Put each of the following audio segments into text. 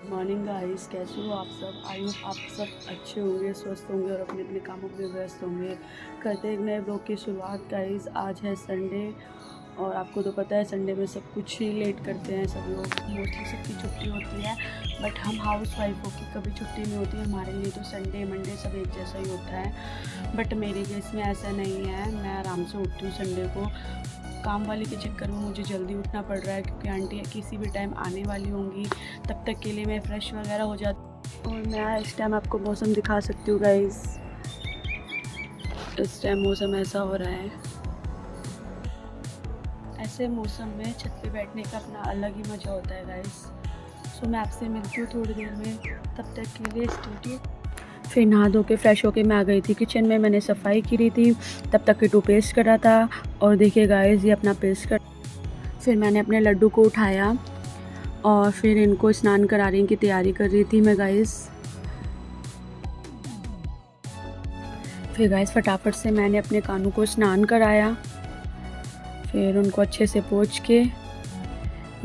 Morning guys, कैसे हो आप सब। आई होप आप सब अच्छे होंगे, स्वस्थ होंगे और अपने अपने कामों में व्यस्त होंगे। करते हैं एक नए ब्लॉग की शुरुआत। गाइस आज है संडे और आपको तो पता है संडे में सब कुछ ही लेट करते हैं सब लोग। मोस्टली सबकी छुट्टी होती है, बट हम हाउस वाइफों की कभी छुट्टी नहीं होती। हमारे लिए तो संडे मंडे सब एक जैसा ही होता है, बट मेरे केस में ऐसा नहीं है। मैं आराम से उठती हूँ संडे को। काम वाली के चक्कर में मुझे जल्दी उठना पड़ रहा है क्योंकि आंटी किसी भी टाइम आने वाली होंगी। तब तक के लिए मैं फ़्रेश वगैरह हो जाती हूँ। और मैं इस टाइम आपको मौसम दिखा सकती हूँ गाइस। इस टाइम मौसम ऐसा हो रहा है। ऐसे मौसम में छत पे बैठने का अपना अलग ही मज़ा होता है गाइस। सो मैं आपसे मिलती हूँ थोड़ी देर में, तब तक के लिए स्टे ट्यून्ड। फिर नहा धो के फ्रेश होके मैं आ गई थी किचन में। मैंने सफाई की रही थी, तब तक किट्टू पेस्ट कर रहा था। और देखिए गाइस, ये अपना पेस्ट कर। फिर मैंने अपने लड्डू को उठाया और फिर इनको स्नान कराने की तैयारी कर रही थी मैं गाइस। फिर गाइस फटाफट से मैंने अपने कानों को स्नान कराया। फिर उनको अच्छे से पोंछ के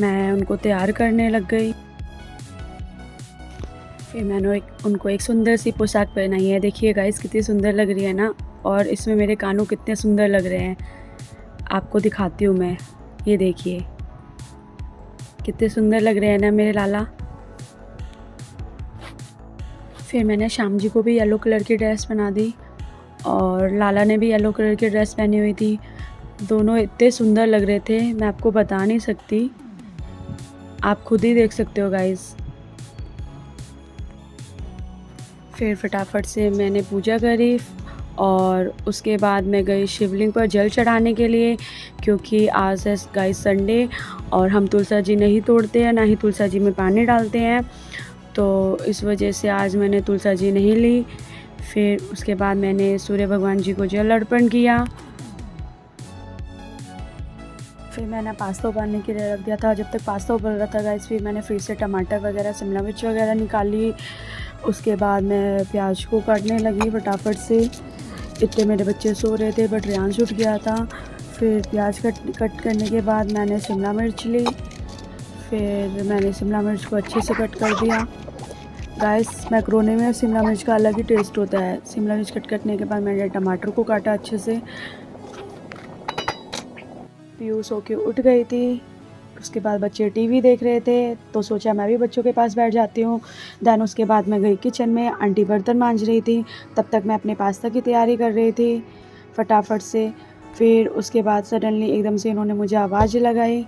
मैं उनको तैयार करने लग गई। फिर मैंने उनको एक सुंदर सी पोशाक पहनाई है। देखिए गाइस कितनी सुंदर लग रही है ना, और इसमें मेरे कानों कितने सुंदर लग रहे हैं। आपको दिखाती हूँ मैं, ये देखिए कितने सुंदर लग रहे हैं ना मेरे लाला। फिर मैंने श्याम जी को भी येलो कलर की ड्रेस बना दी और लाला ने भी येलो कलर की ड्रेस पहनी हुई थी। दोनों इतने सुंदर लग रहे थे, मैं आपको बता नहीं सकती, आप खुद ही देख सकते हो गाइस। फिर फटाफट से मैंने पूजा करी और उसके बाद मैं गई शिवलिंग पर जल चढ़ाने के लिए, क्योंकि आज है गाइस संडे और हम तुलसा जी नहीं तोड़ते हैं, ना ही तुलसा जी में पानी डालते हैं। तो इस वजह से आज मैंने तुलसा जी नहीं ली। फिर उसके बाद मैंने सूर्य भगवान जी को जल अर्पण किया। फिर मैंने पास्ता उबालने के लिए रख दिया था। जब तक पास्ता उबल रहा था गाइस, फिर मैंने फ्रीज से टमाटर वगैरह शिमला मिर्च वगैरह निकाली। उसके बाद मैं प्याज को काटने लगी फटाफट से। इतने मेरे बच्चे सो रहे थे बट रियांश उठ गया था। फिर प्याज कट करने के बाद मैंने शिमला मिर्च ली। फिर मैंने शिमला मिर्च को अच्छे से कट कर दिया। गाइस मैक्रोनी में शिमला मिर्च का अलग ही टेस्ट होता है। शिमला मिर्च कट करने के बाद मैंने टमाटर को काटा अच्छे से। पीयू सो के उठ गई थी। उसके बाद बच्चे टीवी देख रहे थे तो सोचा मैं भी बच्चों के पास बैठ जाती हूँ। दैन उसके बाद मैं गई किचन में, आंटी बर्तन मांज रही थी, तब तक मैं अपने पास्ता की तैयारी कर रही थी फटाफट से। फिर उसके बाद सडनली एकदम से इन्होंने मुझे आवाज़ लगाई।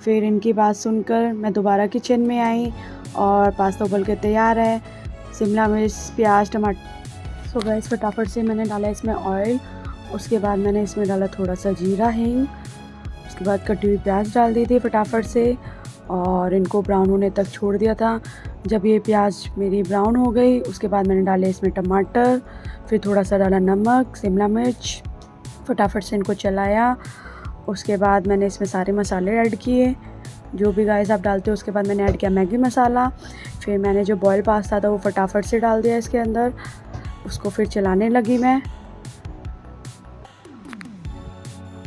फिर इनकी बात सुनकर मैं दोबारा किचन में आई और पास्ता उबल के तैयार है। शिमला मिर्च, प्याज, टमाटर। सो गाइस फटाफट से मैंने डाला इसमें ऑयल। उसके बाद मैंने इसमें डाला थोड़ा सा जीरा, हींग। उसके बाद कटी हुई प्याज डाल दी थी फटाफट से और इनको ब्राउन होने तक छोड़ दिया था। जब ये प्याज मेरी ब्राउन हो गई, उसके बाद मैंने डाले इसमें टमाटर, फिर थोड़ा सा डाला नमक, शिमला मिर्च। फटाफट से इनको चलाया। उसके बाद मैंने इसमें सारे मसाले ऐड किए, जो भी गाइस आप डालते हो। उसके बाद मैंने ऐड किया मैगी मसाला। फिर मैंने जो बॉयल पास्ता था वो फटाफट से डाल दिया इसके अंदर। उसको फिर चलाने लगी मैं,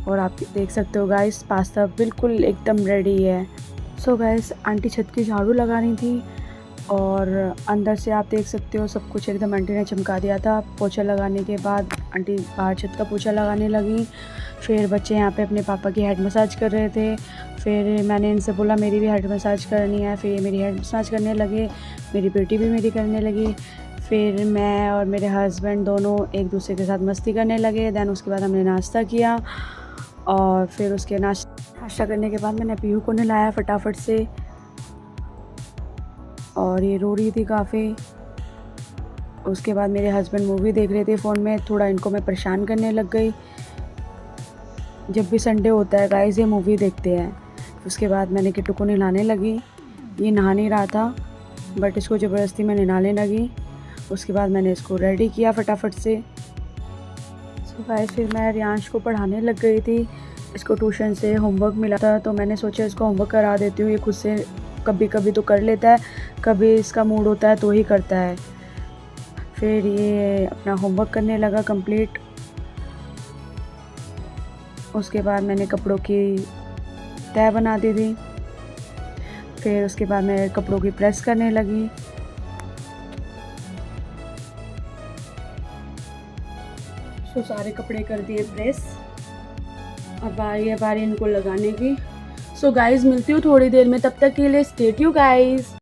और आप देख सकते हो गाइस पास्ता बिल्कुल एकदम रेडी है। सो गाइस आंटी छत की झाड़ू लगानी थी और अंदर से आप देख सकते हो सब कुछ एकदम आंटी ने चमका दिया था। पोछा लगाने के बाद आंटी बाहर छत का पोछा लगाने लगी। फिर बच्चे यहाँ पे अपने पापा की हेड मसाज कर रहे थे। फिर मैंने इनसे बोला मेरी भी हेड मसाज करनी है। फिर ये मेरी हेड मसाज करने लगे, मेरी बेटी भी मेरी करने लगी। फिर मैं और मेरे हस्बैंड दोनों एक दूसरे के साथ मस्ती करने लगे। दैन उसके बाद हमने नाश्ता किया और फिर उसके नाश्ता करने के बाद मैंने पीहू को नहलाया फटाफट से, और ये रो रही थी काफ़ी। उसके बाद मेरे हस्बैंड मूवी देख रहे थे फ़ोन में, थोड़ा इनको मैं परेशान करने लग गई। जब भी संडे होता है गाइस ये मूवी देखते हैं। उसके बाद मैंने किट्टू को नहलाने लगी। ये नहा नहीं रहा था बट इसको ज़बरदस्ती मैं नहलाने लगी। उसके बाद मैंने इसको रेडी किया फटाफट से। गाइस फिर मैं रियांश को पढ़ाने लग गई थी। इसको ट्यूशन से होमवर्क मिला था तो मैंने सोचा इसको होमवर्क करा देती हूँ। ये खुद से कभी कभी तो कर लेता है, कभी इसका मूड होता है तो ही करता है। फिर ये अपना होमवर्क करने लगा कंप्लीट। उसके बाद मैंने कपड़ों की तह बना दी थी। फिर उसके बाद मैं कपड़ों की प्रेस करने लगी। तो सारे कपड़े कर दिए प्रेस, अब बारी इनको लगाने की। सो गाइस मिलती हूँ थोड़ी देर में, तब तक के लिए stay tuned guys.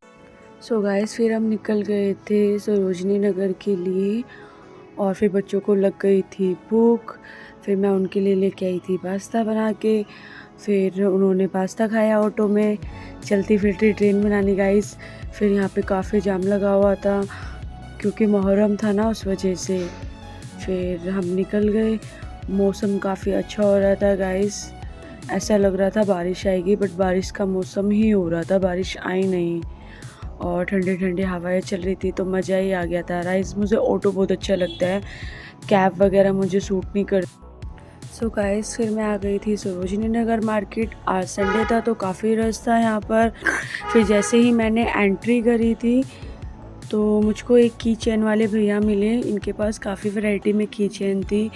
So guys फिर हम निकल गए थे सरोजनी नगर के लिए और फिर बच्चों को लग गई थी भूख। फिर मैं उनके लिए लेके आई थी पास्ता बना के, फिर उन्होंने पास्ता खाया ऑटो में, चलती फिरती ट्रेन बनानी गाइस। फिर यहाँ पे काफ़ी जाम लगा हुआ था क्योंकि मुहर्रम था ना, उस वजह से। फिर हम निकल गए, मौसम काफ़ी अच्छा हो रहा था गाइस, ऐसा लग रहा था बारिश आएगी, बट बारिश का मौसम ही हो रहा था, बारिश आई नहीं और ठंडी ठंडी हवाएं चल रही थी, तो मज़ा ही आ गया था गाइस। मुझे ऑटो बहुत अच्छा लगता है, कैब वगैरह मुझे सूट नहीं करती। सो गाइस फिर मैं आ गई थी सरोजनी नगर मार्केट। आज संडे था तो काफ़ी रश था यहाँ पर। फिर जैसे ही मैंने एंट्री करी थी तो मुझको एक की चेन वाले भैया मिले, इनके पास काफ़ी वैरायटी में की चेन थी।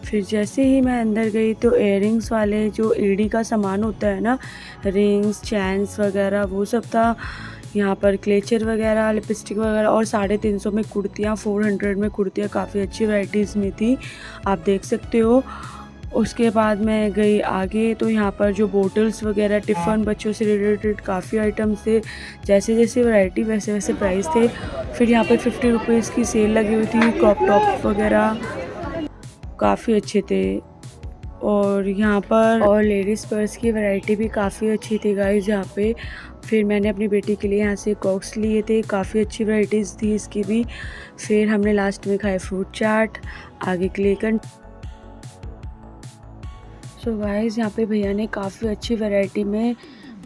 फिर जैसे ही मैं अंदर गई तो इयररिंग्स वाले जो ईडी का सामान होता है ना, रिंग्स चैन्स वगैरह वो सब था यहाँ पर, क्लेचर वगैरह, लिपस्टिक वगैरह, और 350 में कुर्तियाँ, 400 में कुर्तियाँ काफ़ी अच्छी वैराइटीज़ में थी, आप देख सकते हो। उसके बाद मैं गई आगे तो यहाँ पर जो बोटल्स वगैरह, टिफ़न, बच्चों से रिलेटेड काफ़ी आइटम्स थे, जैसे जैसे वैरायटी वैसे वैसे प्राइस थे। फिर यहाँ पर 50 रुपीज़ की सेल लगी हुई थी, क्रॉप टॉप वगैरह काफ़ी अच्छे थे। और यहाँ पर और लेडीज़ पर्स की वैरायटी भी काफ़ी अच्छी थी गाइस यहाँ पे। फिर मैंने अपनी बेटी के लिए यहाँ से कॉक्स लिए थे, काफ़ी अच्छी वैराइटीज़ थी इसकी भी। फिर हमने लास्ट में खाए फ्रूट चाट, आगे क्लेकन। सो गाइस यहाँ पे भैया ने काफ़ी अच्छी वैरायटी में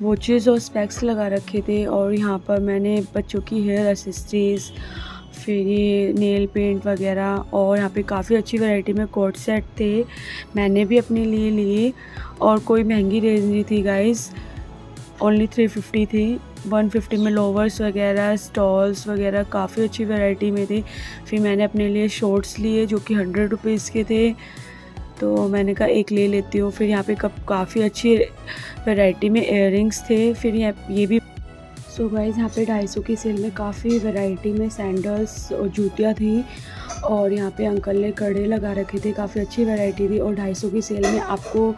वॉचेस और स्पेक्स लगा रखे थे। और यहाँ पर मैंने बच्चों की हेयर एक्सेसरीज़, फिर ये नेल पेंट वगैरह, और यहाँ पे काफ़ी अच्छी वैरायटी में कोट सेट थे, मैंने भी अपने लिए लिए। और कोई महंगी रेंज नहीं थी गाइस, ओनली 350 थी। 150 में लोवर्स वगैरह, स्टॉल्स वगैरह काफ़ी अच्छी वैरायटी में थे। फिर मैंने अपने लिए शॉर्ट्स लिए जो कि 100 रुपीज़ के थे, तो मैंने कहा एक ले लेती हूँ। फिर यहाँ पे काफ़ी अच्छी वैरायटी में इयररिंग्स थे। फिर ये भी। सो गाइस यहाँ पे 250 की सेल में काफ़ी वैरायटी में सैंडल्स और जूतियाँ थी। और यहाँ पे अंकल ने कड़े लगा रखे थे, काफ़ी अच्छी वैरायटी थी। और 250 की सेल में आपको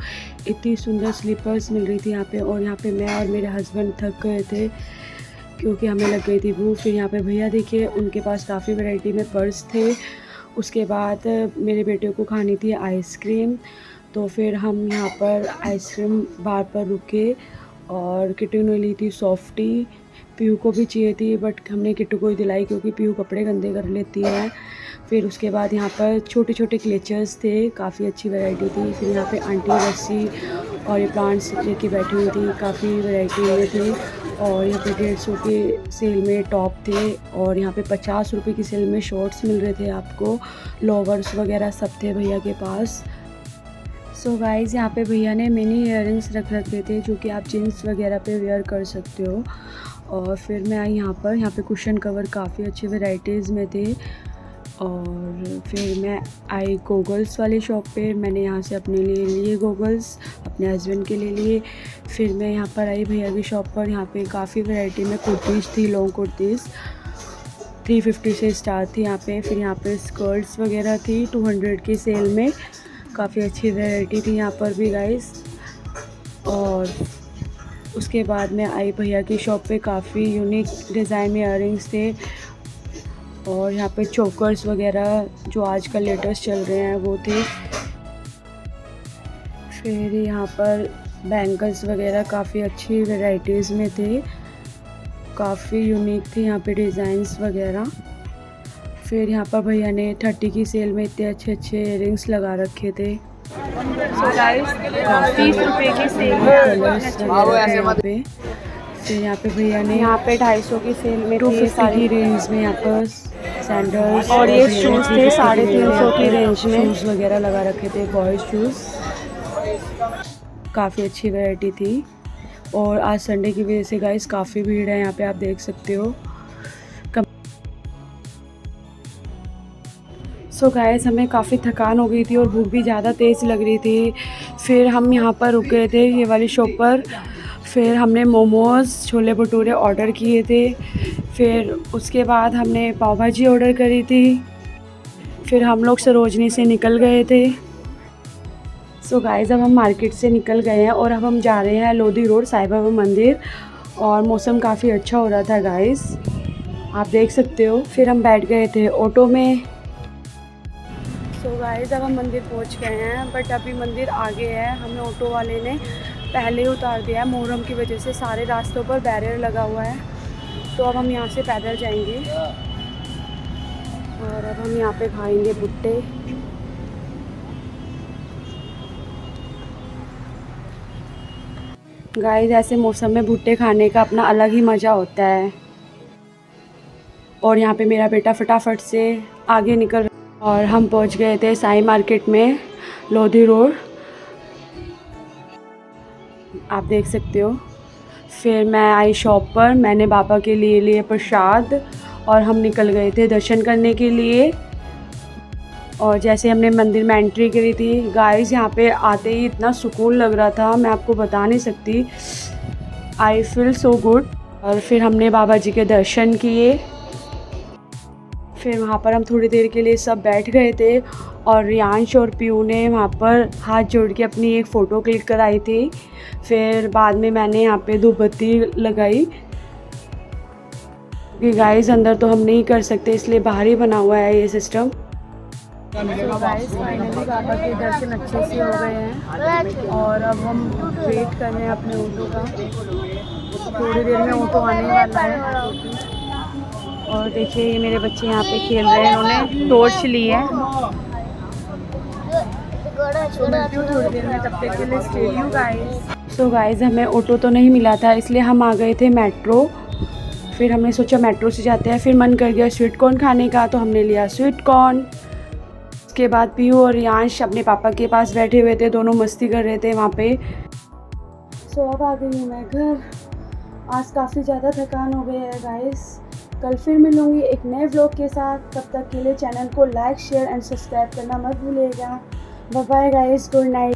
इतनी सुंदर स्लीपर्स मिल रही थी यहाँ पे। और यहाँ पे मैं और मेरे हस्बैंड थक गए थे क्योंकि हमें लग गई थी भूख। फिर यहाँ पे भैया देखिए, उनके पास काफ़ी वैरायटी में पर्स थे। उसके बाद मेरे बेटे को खानी थी आइसक्रीम, तो फिर हम यहाँ पर आइसक्रीम बार पर रुके और किट्टू ने ली थी सॉफ्टी। पीहू को भी चाहिए थी बट हमने किट्टू को ही दिलाई क्योंकि पीहू कपड़े गंदे कर लेती है। फिर उसके बाद यहाँ पर छोटे छोटे क्लेचर्स थे, काफ़ी अच्छी वैरायटी थी। फिर यहाँ पे आंटी रस्सी और ये प्लांट्स लेके बैठी हुई थी, काफ़ी वैरायटी में थी। और यहाँ पे 150 के सेल में टॉप थे और यहाँ पे 50 रुपये की सेल में शॉर्ट्स मिल रहे थे आपको, लोवर्स वगैरह सब थे भैया के पास। सो गाइज़ यहाँ पे भैया ने मिनी इयररिंग्स रख रखे थे जो कि आप जीन्स वगैरह पे वेयर कर सकते हो। और फिर मैं आई यहाँ पे कुशन कवर काफ़ी अच्छे वैराइटीज़ में थे। और फिर मैं आई गोगल्स वाली शॉप पे, मैंने यहाँ से अपने लिए गोगल्स, अपने हस्बैंड के लिए लिए। फिर मैं यहाँ पर आई भैया की शॉप पर, यहाँ पे काफ़ी वैरायटी में कुर्तीज़ थी, लॉन्ग कुर्तीज़ 350 से स्टार्ट थी यहाँ पे। फिर यहाँ पे स्कर्ट्स वगैरह थी 200 की सेल में, काफ़ी अच्छी वैरायटी थी यहाँ पर भी गाइस। और उसके बाद मैं आई भैया की शॉप पे, काफ़ी यूनिक डिज़ाइन में इयररिंग्स थे। और यहाँ पे चोकर्स वगैरह जो आजकल लेटेस्ट चल रहे हैं वो थे। फिर यहाँ पर बैंगल्स वगैरह काफ़ी अच्छी वैराइटीज़ में थे, काफ़ी यूनिक थे यहाँ पे डिज़ाइंस वगैरह। फिर यहाँ पर भैया ने 30 की सेल में इतने अच्छे अच्छे इयररिंग्स लगा रखे थे। सो गाइस 30 रुपये की सेल कलर्स वगैरह यहाँ पे। फिर यहाँ पे भैया ने यहाँ पे 250 की सेल में 250 की रेंज में यहाँ पर सैंडल्स और ये शूज़ थे 350 की रेंज में, शूज़ वगैरह लगा रखे थे, बॉयज़ शूज़, काफ़ी अच्छी वैरायटी थी। और आज संडे की वजह से गाइस काफ़ी भीड़ है यहाँ पे, आप देख सकते हो। सो गाइस हमें काफ़ी थकान हो गई थी और भूख भी ज़्यादा तेज़ लग रही थी। फिर हम यहाँ पर रुक गए थे ये वाली शॉप पर। फिर हमने मोमोज़ छोले भटूरे ऑर्डर किए थे। फिर उसके बाद हमने पाव भाजी ऑर्डर करी थी। फिर हम लोग सरोजनी से निकल गए थे। सो गाइज़ अब हम मार्केट से निकल गए हैं और अब हम जा रहे हैं लोधी रोड साईं बाबा मंदिर। और मौसम काफ़ी अच्छा हो रहा था गाइज़, आप देख सकते हो। फिर हम बैठ गए थे ऑटो में। सो गाइज़ अब हम मंदिर पहुंच गए हैं, बट अभी मंदिर आगे है। हमें ऑटो वाले ने पहले ही उतार दिया है। मुहर्रम की वजह से सारे रास्तों पर बैरियर लगा हुआ है, तो अब हम यहाँ से पैदल जाएंगे। और अब हम यहाँ पे खाएंगे भुट्टे। गाइस ऐसे मौसम में भुट्टे खाने का अपना अलग ही मज़ा होता है। और यहाँ पे मेरा बेटा फटाफट से आगे निकल और हम पहुँच गए थे साईं मार्केट में, लोधी रोड, आप देख सकते हो। फिर मैं आई शॉप पर, मैंने बाबा के लिए लिए प्रसाद और हम निकल गए थे दर्शन करने के लिए। और जैसे हमने मंदिर में एंट्री करी थी गाइस, यहाँ पे आते ही इतना सुकून लग रहा था, मैं आपको बता नहीं सकती। I feel so good. और फिर हमने बाबा जी के दर्शन किए। फिर वहाँ पर हम थोड़ी देर के लिए सब बैठ गए थे और रियांश और पीयू ने वहाँ पर हाथ जोड़ के अपनी एक फ़ोटो क्लिक कराई थी। फिर बाद में मैंने यहाँ पे धूप बत्ती लगाई, क्योंकि गाइस अंदर तो हम नहीं कर सकते, इसलिए बाहर ही बना हुआ है ये सिस्टम। गाइस फाइनली बाबा के दर्शन अच्छे से हो गए हैं और अब हम वेट कर रहे हैं अपने ऑटो का। थोड़ी देर में ऑटो आने वाला है। और देखिए ये मेरे बच्चे यहाँ पे खेल रहे हैं, इन्होंने टॉर्च ली है। थोड़ी देर में, तब तक के लिए stay tuned guys. So guys हमें ऑटो तो नहीं मिला था, इसलिए हम आ गए थे मेट्रो। फिर हमने सोचा मेट्रो से जाते हैं। फिर मन कर गया स्वीट कॉर्न खाने का, तो हमने लिया स्वीट कॉर्न। उसके बाद पीयू और रियांश अपने पापा के पास बैठे हुए थे, दोनों मस्ती कर रहे थे वहाँ पे। सो अब आ गई हूँ मैं घर। आज काफ़ी ज़्यादा थकान हो गई है गाइस। कल फिर मिलूँगी एक नए व्लॉग के साथ। तब तक के लिए चैनल को लाइक, शेयर एंड सब्सक्राइब करना मत भूलिएगा। Bye bye guys, good night.